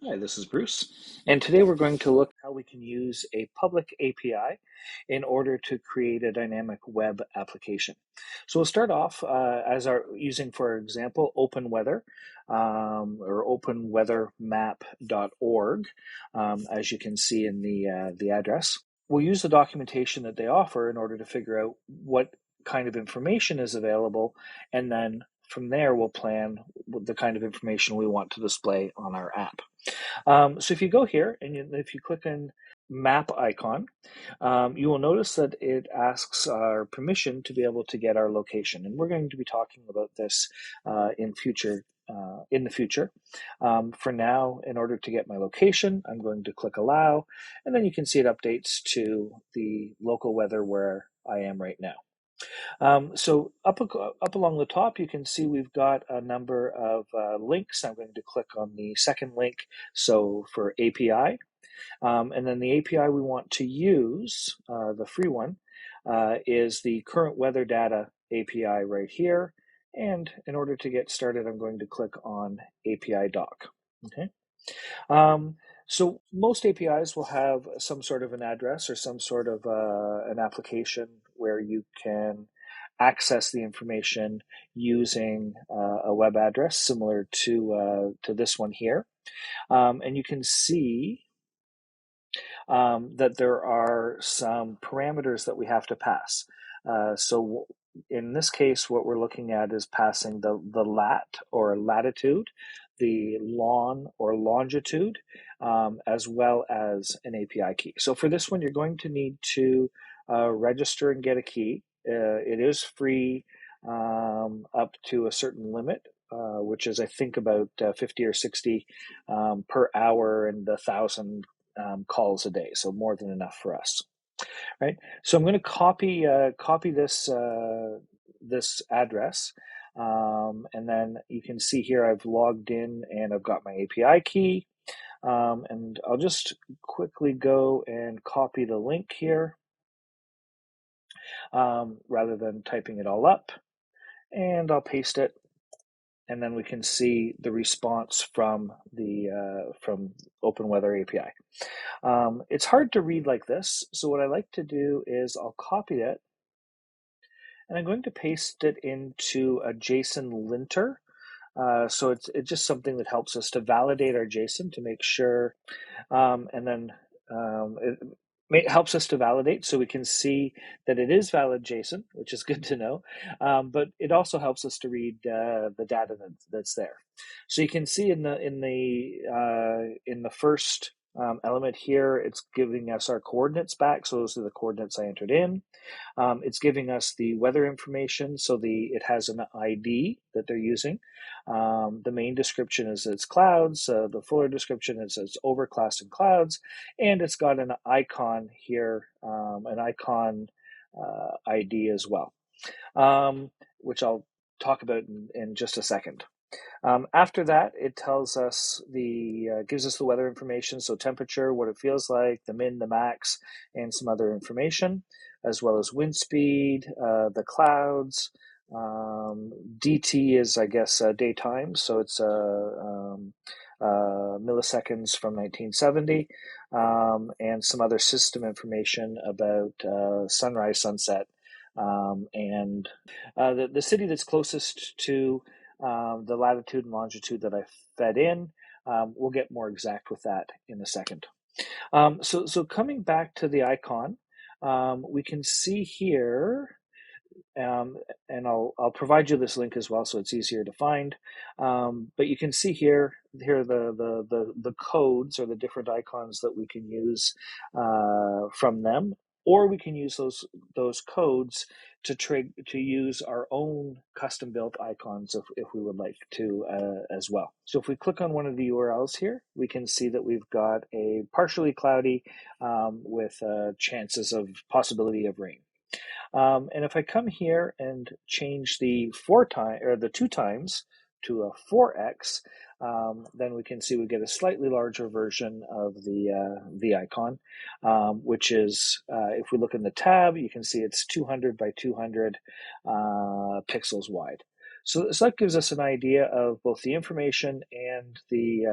Hi, this is Bruce, and today we're going to look at how we can use a public API in order to create a dynamic web application. So we'll start off as our using, for example, Open Weather or openweathermap.org, as you can see in the address. We'll use the documentation that they offer in order to figure out what kind of information is available, and then from there we'll plan the kind of information we want to display on our app. So if you go here and if you click on map icon, you will notice that it asks our permission to be able to get our location. And we're going to be talking about this in the future. For now, in order to get my location, I'm going to click allow, and then you can see it updates to the local weather where I am right now. So up along the top, you can see we've got a number of links. I'm going to click on the second link, so for API. And then the API we want to use, the free one, is the current weather data API right here. And in order to get started, I'm going to click on API doc. Okay. So most APIs will have some sort of an address or some sort of an application where you can access the information using a web address similar to this one here. And you can see that there are some parameters that we have to pass. So in this case, what we're looking at is passing the lat or latitude, the lon or longitude, as well as an API key. So for this one, you're going to need to register and get a key. It is free up to a certain limit, which is I think about 50 or 60 per hour and 1,000 calls a day, so more than enough for us, right? So I'm going to copy this address, and then you can see here I've logged in and I've got my API key, and I'll just quickly go and copy the link here rather than typing it all up, and I'll paste it. And then we can see the response from Open Weather API. It's hard to read like this, so what I like to do is I'll copy it, and I'm going to paste it into a JSON linter. So it's just something that helps us to validate our JSON to make sure, and then it helps us to validate so we can see that it is valid JSON, which is good to know. But it also helps us to read the data that's there. So you can see in the first element here, it's giving us our coordinates back. So those are the coordinates I entered in. It's giving us the weather information, so it has an ID that they're using. The main description is it's clouds. The fuller description is it's overcast and clouds, and it's got an icon here, an icon ID as well, which I'll talk about in just a second. After that, it tells us gives us the weather information, so temperature, what it feels like, the min, the max, and some other information, as well as wind speed, the clouds. DT is, I guess, daytime, so it's milliseconds from 1970, and some other system information about sunrise, sunset, and the city that's closest to the latitude and longitude that I fed in. We'll get more exact with that in a second. So coming back to the icon, we can see here, and I'll provide you this link as well, so it's easier to find. But you can see here are the codes or the different icons that we can use from them, or we can use those codes to use our own custom built icons if we would like to as well. So if we click on one of the URLs here, we can see that we've got a partially cloudy with chances of possibility of rain. And if I come here and change the 2 times to a 4x, then we can see we get a slightly larger version of the icon, which is, if we look in the tab, you can see it's 200 by 200 pixels wide. So that gives us an idea of both the information and the,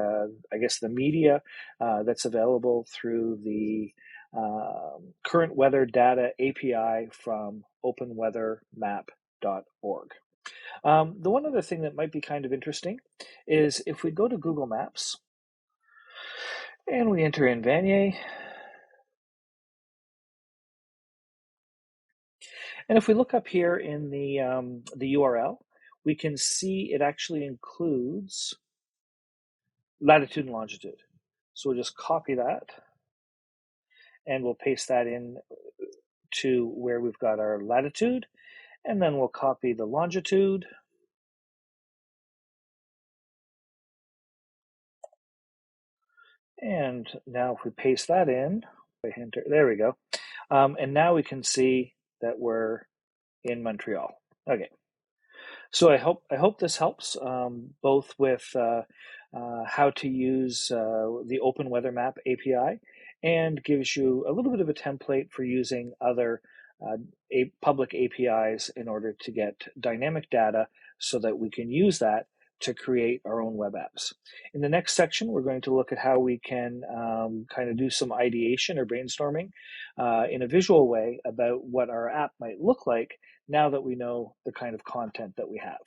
I guess, the media that's available through the current weather data API from openweathermap.org. The one other thing that might be kind of interesting is if we go to Google Maps and we enter in Vanier, and if we look up here in the URL, we can see it actually includes latitude and longitude. So we'll just copy that and we'll paste that in to where we've got our latitude, and then we'll copy the longitude. And now if we paste that in, there we go. And now we can see that we're in Montreal. Okay. So I hope this helps both with how to use the Open Weather Map API and gives you a little bit of a template for using other public APIs in order to get dynamic data so that we can use that to create our own web apps. In the next section, we're going to look at how we can kind of do some ideation or brainstorming in a visual way about what our app might look like now that we know the kind of content that we have.